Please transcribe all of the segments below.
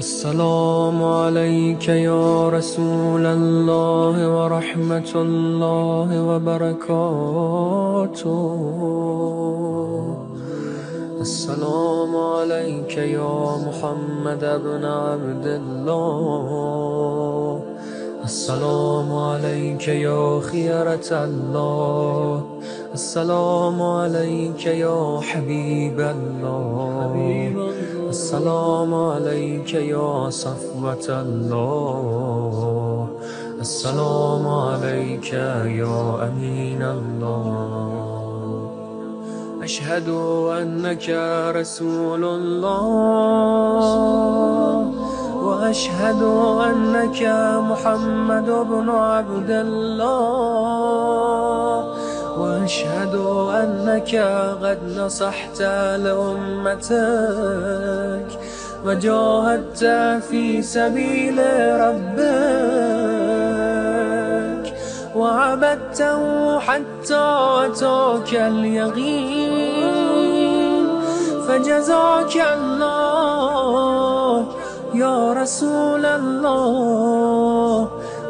السلام عليك يا رسول الله ورحمة الله وبركاته. السلام عليك يا محمد بن عبد الله. السلام عليك يا خيرة الله. السلام عليك يا حبيب الله. السلام عليك يا صفوة الله. السلام عليك يا أمين الله. أشهد أنك رسول الله، وأشهد أنك محمد بن عبد الله، وأشهد أنك قد نصحت لأمتك وجاهدت في سبيل ربك وعبدته حتى أتاك اليقين. فجزاك الله يا رسول الله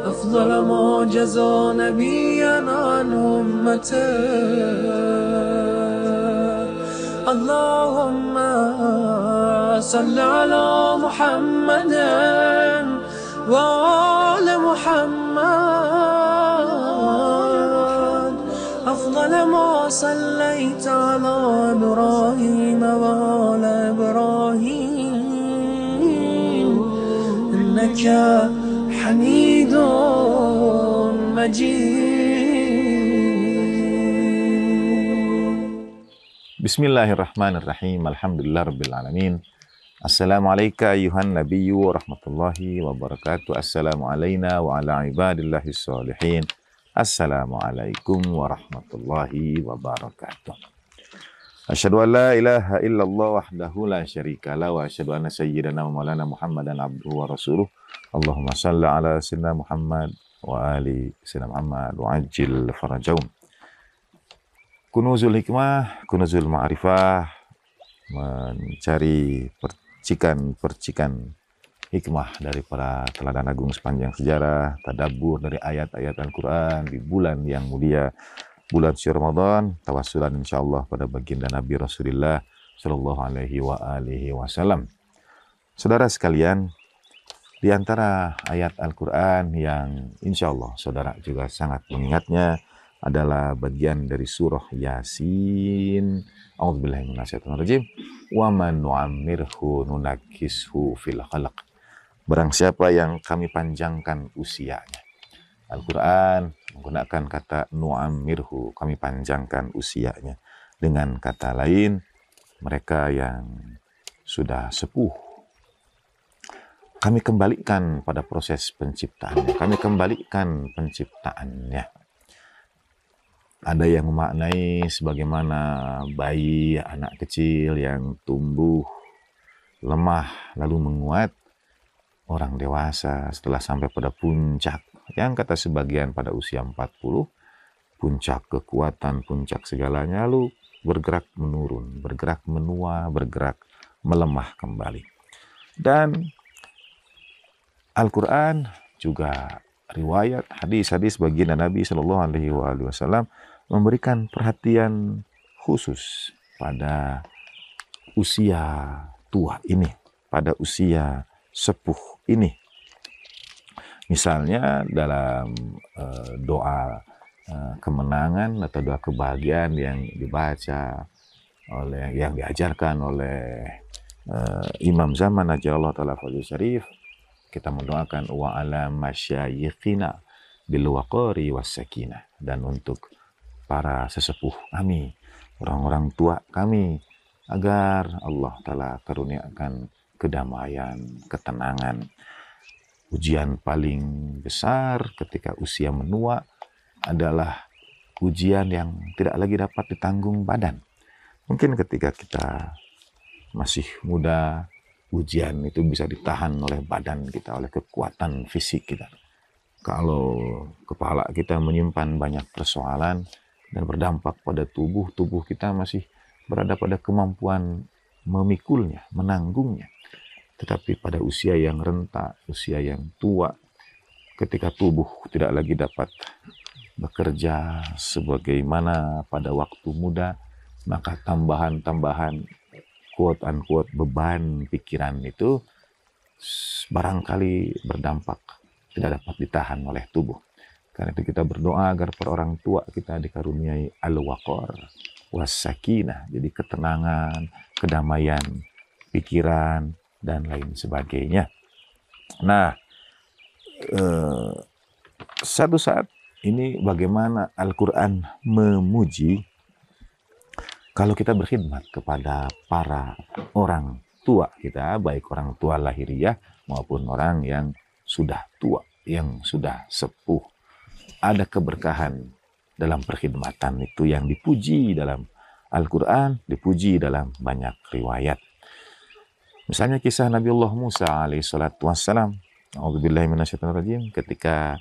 أفضل ما جزى نبيا عن أمته. اللهم صل على محمد وآل محمد أفضل ما صليت على إبراهيم وآل إبراهيم إنك حميد مجيد. Bismillahirrahmanirrahim. Alhamdulillahirrabbilalamin. Assalamualaikum ayuhan nabiyyu wa rahmatullahi wa barakatuh. Assalamu alayna wa ala ibadillahis salihin. Assalamualaikum warahmatullahi wabarakatuh. Asyhadu an la ilaha illallah wahdahu la syarikalah wa asyhadu anna sayyidana wa maulana Muhammadan abduhu wa rasuluh. Allahumma salli ala sayyidina Muhammad wa ali sayyidina Muhammad wa ajil farajahum. Kunuzul hikmah, kunuzul ma'rifah, mencari percikan-percikan hikmah dari para teladan agung sepanjang sejarah, tadabbur dari ayat-ayat Al-Quran di bulan yang mulia, bulan suci Ramadan, tawassulan insyaallah pada baginda Nabi Rasulullah Shallallahu Alaihi Wasallam. Saudara sekalian, di antara ayat Al-Quran yang insyaallah saudara juga sangat mengingatnya adalah bagian dari surah Yasin. A'udzubillahi minasyaitonirrajim. Wa man nu'ammirhu nunakkishu fil khalq. Barang siapa yang kami panjangkan usianya. Al-Quran menggunakan kata nu'ammirhu, kami panjangkan usianya. Dengan kata lain, mereka yang sudah sepuh, kami kembalikan pada proses penciptaannya. Kami kembalikan penciptaannya. Ada yang memaknai sebagaimana bayi, anak kecil yang tumbuh lemah lalu menguat, orang dewasa setelah sampai pada puncak, yang kata sebagian pada usia 40, puncak kekuatan, puncak segalanya, lalu bergerak menurun, bergerak menua, bergerak melemah kembali. Dan Al-Quran juga riwayat, hadis-hadis baginda Nabi Shallallahu Alaihi Wasallam memberikan perhatian khusus pada usia tua ini, pada usia sepuh ini. Misalnya dalam doa kemenangan atau doa kebahagiaan yang dibaca oleh, yang diajarkan oleh Imam Zaman Ajallahu Ta'ala Fadil Syarif, kita mendoakan wa ala masyayikhina bil waqari was sakinah, dan untuk para sesepuh kami, orang-orang tua kami, agar Allah Ta'ala karuniakan kedamaian, ketenangan. Ujian paling besar ketika usia menua adalah ujian yang tidak lagi dapat ditanggung badan. Mungkin ketika kita masih muda, ujian itu bisa ditahan oleh badan kita, oleh kekuatan fisik kita. Kalau kepala kita menyimpan banyak persoalan dan berdampak pada tubuh kita masih berada pada kemampuan memikulnya, menanggungnya. tetapi pada usia yang renta, usia yang tua, ketika tubuh tidak lagi dapat bekerja sebagaimana pada waktu muda, maka tambahan-tambahan quote unquote beban pikiran itu barangkali berdampak tidak dapat ditahan oleh tubuh. Karena itu kita berdoa agar para orang tua kita dikaruniai al-waqar was-sakinah, jadi ketenangan, kedamaian pikiran dan lain sebagainya. Nah, satu saat ini bagaimana Al-Quran memuji kalau kita berkhidmat kepada para orang tua kita, baik orang tua lahiriah maupun orang yang sudah tua, yang sudah sepuh. Ada keberkahan dalam perkhidmatan itu yang dipuji dalam Al-Quran, dipuji dalam banyak riwayat. Misalnya kisah Nabiullah Musa alaihissalatu wassalam. A'udzubillahi minasyaitonirrajim. Ketika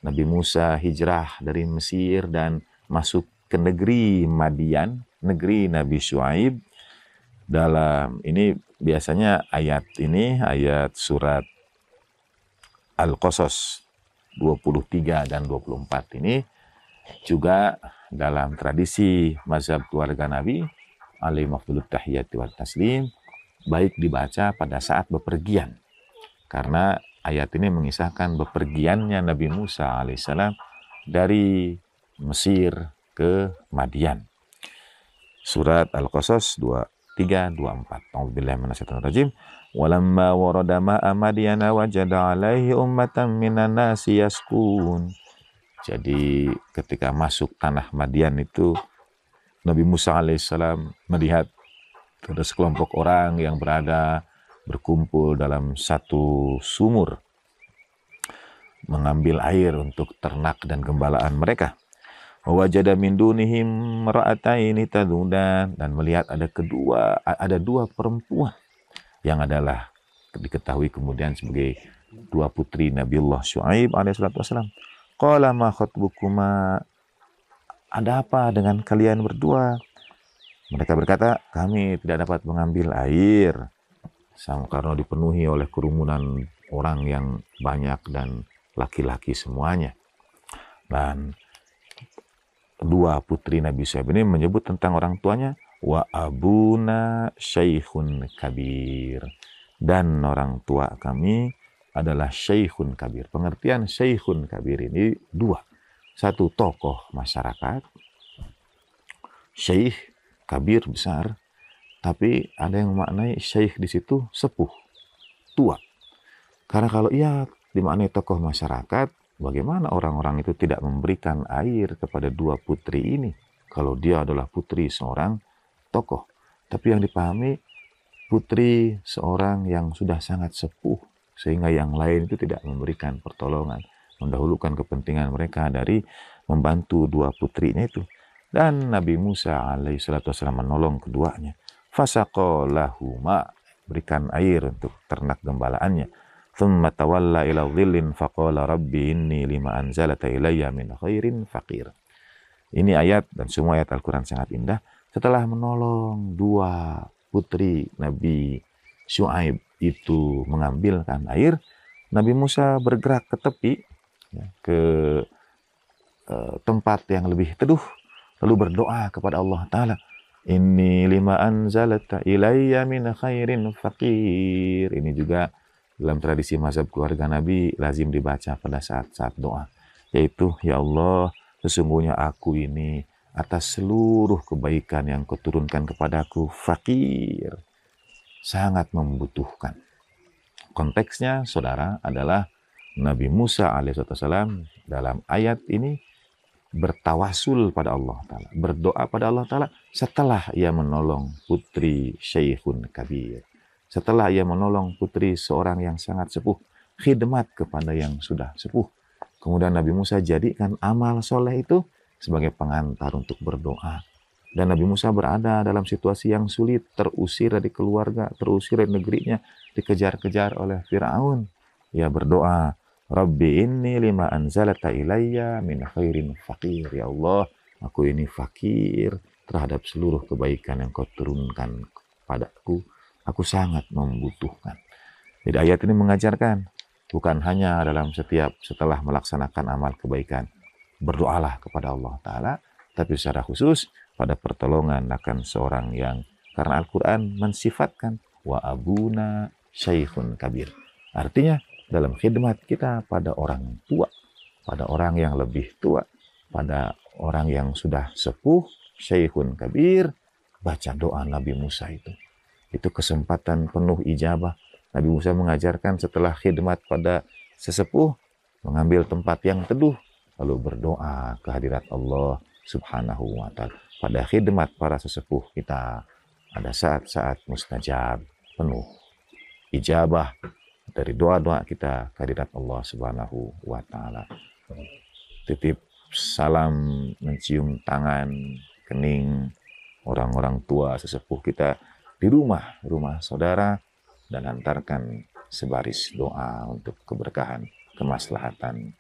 Nabi Musa hijrah dari Mesir dan masuk ke negeri Madian, negeri Nabi Syuaib. Dalam ini biasanya ayat ini, ayat surat Al-Qasas 23 dan 24 ini juga dalam tradisi mazhab keluarga Nabi alaihi mafdulut tahiyati wa taslim, baik dibaca pada saat bepergian. Karena ayat ini mengisahkan bepergiannya Nabi Musa alaihissalam dari Mesir ke Madian. Surat Al-Qasas 23-24. A'udzubillahi minasyaitonirrajim. Walamma warada ma'a Madyana wajada 'alaihi ummatan minan nasi yaskun. Jadi ketika masuk tanah Madian itu Nabi Musa alaihissalam melihat ada sekelompok orang yang berkumpul dalam satu sumur mengambil air untuk ternak dan gembalaan mereka. Wajada min dunihim ra'ataini tadudan, dan melihat ada dua perempuan yang adalah diketahui kemudian sebagai dua putri Nabiullah Syuaib alaihissalatu wassalam. Qala ma khatbukuma, ada apa dengan kalian berdua? Mereka berkata, kami tidak dapat mengambil air karena dipenuhi oleh kerumunan orang yang banyak dan laki-laki semuanya. Dan dua putri Nabi Syuaib ini menyebut tentang orang tuanya, wa abuna syaikhun kabir, dan orang tua kami adalah syaikhun kabir. Pengertian syaikhun kabir ini dua. Satu, tokoh masyarakat, syekh kabir besar, tapi ada yang memaknai syekh di situ sepuh, tua. Karena kalau ia dimaknai tokoh masyarakat, bagaimana orang-orang itu tidak memberikan air kepada dua putri ini kalau dia adalah putri seorang tokoh. Tapi yang dipahami putri seorang yang sudah sangat sepuh, sehingga yang lain itu tidak memberikan pertolongan, mendahulukan kepentingan mereka dari membantu dua putrinya itu. Dan Nabi Musa alaihissalatu wassalam menolong keduanya. Fasaqalahuma, berikan air untuk ternak gembalaannya. Thumma tawalla ila dhillin faqala rabbi inni lima anzalata ilayya min khairin faqir. Ini ayat dan semua ayat Al-Quran sangat indah. Setelah menolong dua putri Nabi Syuaib itu mengambilkan air, Nabi Musa bergerak ke tepi, ke tempat yang lebih teduh, lalu berdoa kepada Allah Ta'ala, inni lima anzalata ilayya min khairin faqir. Ini juga dalam tradisi mazhab keluarga Nabi lazim dibaca pada saat-saat doa, yaitu, ya Allah, sesungguhnya aku ini atas seluruh kebaikan yang kau turunkan kepadaku fakir, sangat membutuhkan. Konteksnya, saudara, adalah Nabi Musa alaihissalam dalam ayat ini bertawasul pada Allah Ta'ala, berdoa pada Allah Ta'ala setelah ia menolong putri Syekhun Kabir, setelah ia menolong putri seorang yang sangat sepuh, khidmat kepada yang sudah sepuh. Kemudian Nabi Musa jadikan amal soleh itu sebagai pengantar untuk berdoa. Dan Nabi Musa berada dalam situasi yang sulit, terusir dari keluarga, terusir dari negerinya, dikejar-kejar oleh Fir'aun. Ia berdoa, Rabbi inni lima anzalata ilayya min khairin faqir. Ya Allah, aku ini fakir terhadap seluruh kebaikan yang kau turunkan kepadaku. Aku sangat membutuhkan. Jadi ayat ini mengajarkan bukan hanya dalam setelah melaksanakan amal kebaikan, berdoalah kepada Allah Ta'ala, tapi secara khusus pada pertolongan akan seorang yang, karena Al-Quran mensifatkan wa abuna syaikhun kabir. Artinya dalam khidmat kita pada orang tua, pada orang yang lebih tua, pada orang yang sudah sepuh, syaikhun kabir, baca doa Nabi Musa itu. Itu kesempatan penuh ijabah. Nabi Musa mengajarkan setelah khidmat pada sesepuh, mengambil tempat yang teduh, lalu berdoa kehadirat Allah Subhanahu wa Ta'ala. Pada khidmat para sesepuh kita ada saat-saat mustajab, penuh ijabah dari doa-doa kita kehadirat Allah Subhanahu wa Ta'ala. Titip salam, mencium tangan, kening orang-orang tua sesepuh kita di rumah saudara, dan antarkan sebaris doa untuk keberkahan, kemaslahatan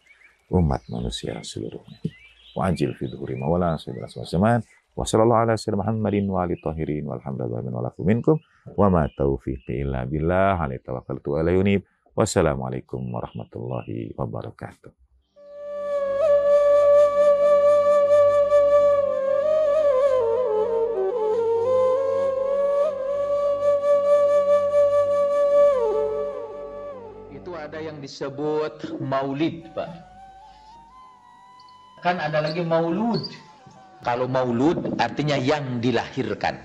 umat manusia seluruhnya. Wa ajil fi dhuhuri mawala sallallahu alaihi wasallam wa sallallahu ala sayyidina Muhammadin wa alihi tahirin walhamdulillahi min walakum minkum wa ma taufiqi illa billah alaihi tawakkaltu wa alaihi unib. Wassalamualaikum warahmatullahi wabarakatuh. Ada yang disebut maulid, Pak. Kan ada lagi maulud. Kalau maulud artinya yang dilahirkan,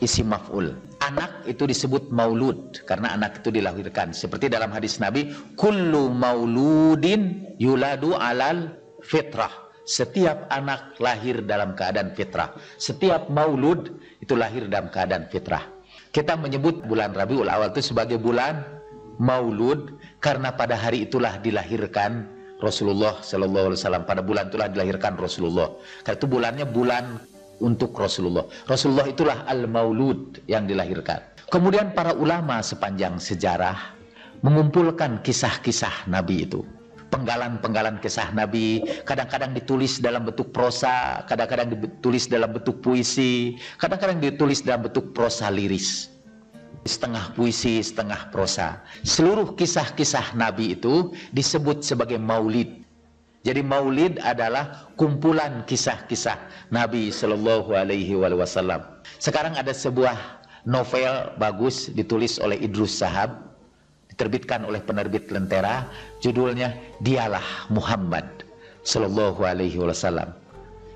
isim maf'ul. Anak itu disebut maulud karena anak itu dilahirkan. Seperti dalam hadis Nabi, kullu mauludin yuladu alal fitrah. Setiap anak lahir dalam keadaan fitrah. Setiap maulud itu lahir dalam keadaan fitrah. Kita menyebut bulan Rabiul Awal itu sebagai bulan maulud karena pada hari itulah dilahirkan Rasulullah Sallallahu Alaihi Wasallam. Pada bulan itulah dilahirkan Rasulullah. Karena itu bulannya bulan untuk Rasulullah. Rasulullah itulah al-maulud yang dilahirkan. Kemudian para ulama sepanjang sejarah mengumpulkan kisah-kisah Nabi itu. Penggalan-penggalan kisah Nabi kadang-kadang ditulis dalam bentuk prosa, kadang-kadang ditulis dalam bentuk puisi, kadang-kadang ditulis dalam bentuk prosa liris. Setengah puisi, setengah prosa. Seluruh kisah-kisah Nabi itu disebut sebagai maulid. Jadi maulid adalah kumpulan kisah-kisah Nabi Sallallahu Alaihi Wasallam. Sekarang ada sebuah novel bagus ditulis oleh Idrus Shahab, diterbitkan oleh penerbit Lentera, judulnya Dialah Muhammad Sallallahu Alaihi Wasallam.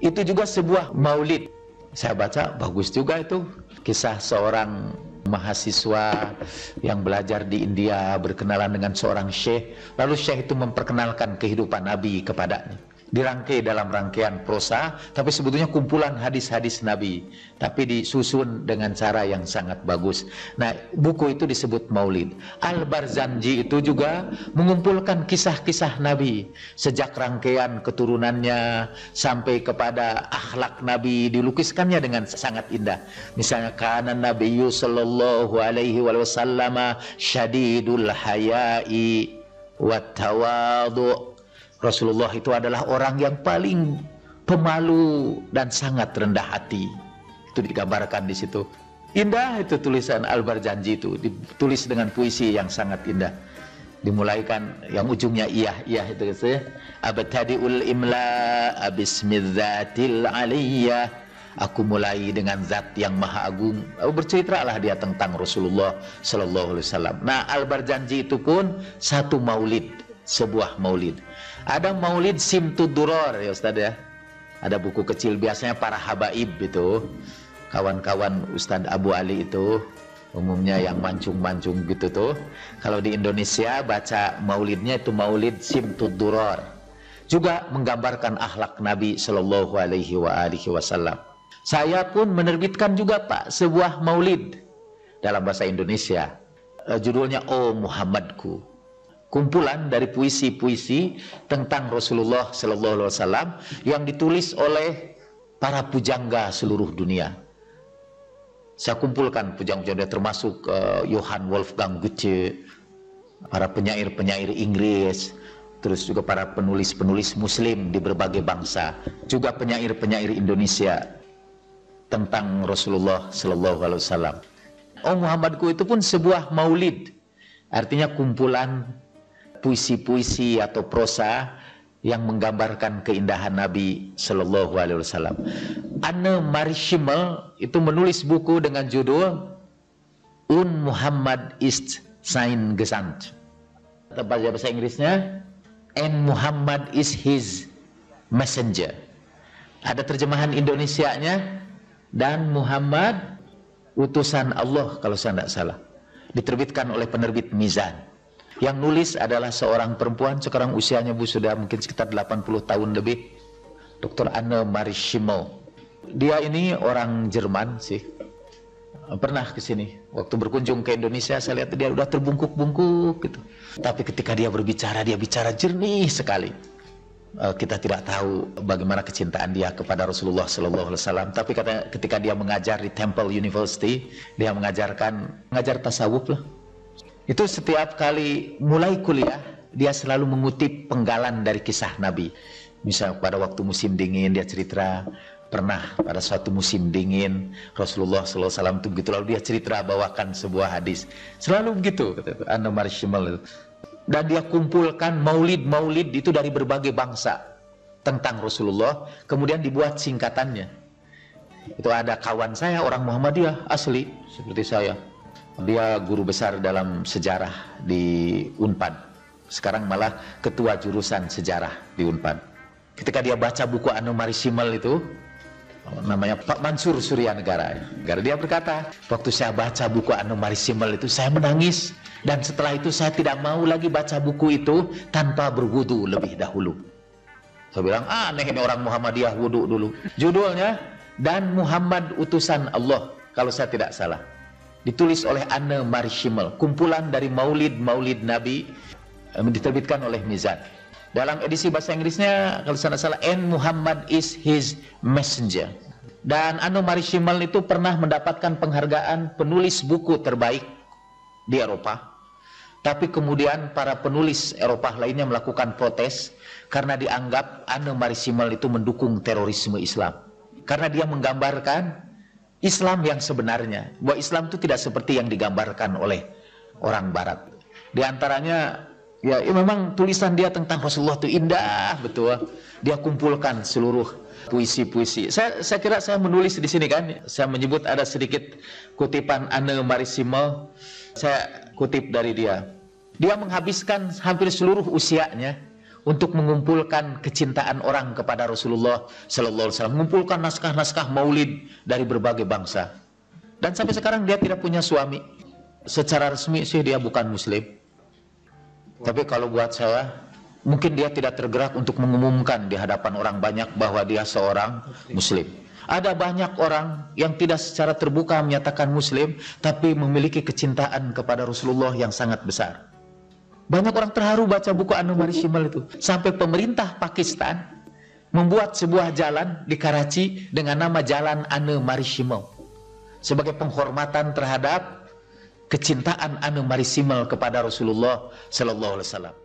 Itu juga sebuah maulid. Saya baca bagus juga itu, kisah seorang mahasiswa yang belajar di India berkenalan dengan seorang syekh, lalu syekh itu memperkenalkan kehidupan Nabi kepadanya. Dirangkai dalam rangkaian prosa, tapi sebetulnya kumpulan hadis-hadis Nabi, tapi disusun dengan cara yang sangat bagus. Nah, buku itu disebut maulid. Al-Barzanji itu juga mengumpulkan kisah-kisah Nabi, sejak rangkaian keturunannya sampai kepada akhlak Nabi, dilukiskannya dengan sangat indah. Misalnya kana Nabiyyu sallallahu alaihi wasallam syadidul haya'i wat tawadu'. Rasulullah itu adalah orang yang paling pemalu dan sangat rendah hati. Itu digambarkan di situ. Indah itu tulisan Al-Barzanji itu, ditulis dengan puisi yang sangat indah. Dimulaikan yang ujungnya iya itu gitu ya. Abtadi'ul imla bismidzatil aliyah. Aku mulai dengan zat yang maha agung. Berceritalah dia tentang Rasulullah sallallahu alaihi wasallam. Nah, Al-Barzanji itu pun satu maulid, sebuah maulid. Ada maulid Simtud Duror ya Ustaz ya. Ada buku kecil biasanya para habaib itu, kawan-kawan Ustaz Abu Ali itu, umumnya yang mancung-mancung gitu tuh. Kalau di Indonesia baca maulidnya itu maulid Simtud Duror. Juga menggambarkan akhlak Nabi sallallahu alaihi wasallam. Saya pun menerbitkan juga Pak sebuah maulid dalam bahasa Indonesia. Judulnya Oh Muhammadku. Kumpulan dari puisi-puisi tentang Rasulullah Sallallahu Alaihi Wasallam yang ditulis oleh para pujangga seluruh dunia. Saya kumpulkan pujangga termasuk Johann Wolfgang Goethe, para penyair-penyair Inggris, terus juga para penulis-penulis Muslim di berbagai bangsa, juga penyair-penyair Indonesia tentang Rasulullah Sallallahu Alaihi Wasallam. Oh Muhammadku itu pun sebuah maulid. Artinya kumpulan puisi-puisi atau prosa yang menggambarkan keindahan Nabi Shallallahu Alaihi Wasallam. Anne Marie Schimmel itu menulis buku dengan judul Muhammad ist sein Gesandt. Bahasa Inggrisnya, and Muhammad is his messenger. Ada terjemahan Indonesianya, dan Muhammad utusan Allah kalau saya tidak salah. Diterbitkan oleh penerbit Mizan. Yang nulis adalah seorang perempuan, sekarang usianya sudah mungkin sekitar 80 tahun lebih, Dr. Anne Marie Schimmel. Dia ini orang Jerman sih. Pernah ke sini. Waktu berkunjung ke Indonesia, saya lihat dia udah terbungkuk-bungkuk gitu. Tapi ketika dia bicara jernih sekali. Kita tidak tahu bagaimana kecintaan dia kepada Rasulullah Sallallahu Alaihi Wasallam. Tapi ketika dia mengajar di Temple University, dia mengajar tasawuf lah. Itu setiap kali mulai kuliah, dia selalu mengutip penggalan dari kisah Nabi. Misal pada waktu musim dingin, dia cerita pernah pada suatu musim dingin Rasulullah Sallallahu Alaihi Wasallam itu begitu, lalu dia cerita bawakan sebuah hadis. Selalu begitu, kata Anne Marie Schimmel. Dan dia kumpulkan maulid itu dari berbagai bangsa tentang Rasulullah, kemudian dibuat singkatannya. Itu ada kawan saya orang Muhammadiyah asli seperti saya. Dia guru besar dalam sejarah di Unpad. Sekarang malah ketua jurusan sejarah di Unpad. Ketika dia baca buku Anne Marie Schimmel itu, namanya Pak Mansur Suryanegara. Dia berkata, waktu saya baca buku Anne Marie Schimmel itu, saya menangis. Dan setelah itu saya tidak mau lagi baca buku itu tanpa berwudu lebih dahulu. Saya bilang, aneh ini orang Muhammadiyah wudu dulu. Judulnya, Dan Muhammad Utusan Allah, kalau saya tidak salah. Ditulis oleh Anne Marie Schimmel. Kumpulan dari maulid Nabi, diterbitkan oleh Mizan. Dalam edisi bahasa Inggrisnya, kalau saya tidak salah, and Muhammad is his messenger. Dan Anne Marie Schimmel itu pernah mendapatkan penghargaan penulis buku terbaik di Eropa. Tapi kemudian para penulis Eropa lainnya melakukan protes karena dianggap Anne Marie Schimmel itu mendukung terorisme Islam. Karena dia menggambarkan Islam yang sebenarnya, bahwa Islam itu tidak seperti yang digambarkan oleh orang Barat. Di antaranya, ya memang tulisan dia tentang Rasulullah itu indah betul. Dia kumpulkan seluruh puisi-puisi. Saya kira saya menulis di sini kan, saya menyebut ada sedikit kutipan Anne Marie Schimmel. Saya kutip dari dia. Dia menghabiskan hampir seluruh usianya untuk mengumpulkan kecintaan orang kepada Rasulullah Sallallahu Alaihi Wasallam, mengumpulkan naskah-naskah maulid dari berbagai bangsa. Dan sampai sekarang dia tidak punya suami. Secara resmi sih dia bukan Muslim. Tapi kalau buat saya, mungkin dia tidak tergerak untuk mengumumkan di hadapan orang banyak bahwa dia seorang Muslim. Ada banyak orang yang tidak secara terbuka menyatakan Muslim, tapi memiliki kecintaan kepada Rasulullah yang sangat besar. Banyak orang terharu baca buku Anne Marie Schimmel itu. Sampai pemerintah Pakistan membuat sebuah jalan di Karachi dengan nama Jalan Anne Marie Schimmel, sebagai penghormatan terhadap kecintaan Anne Marie Schimmel kepada Rasulullah Sallallahu Alaihi Wasallam.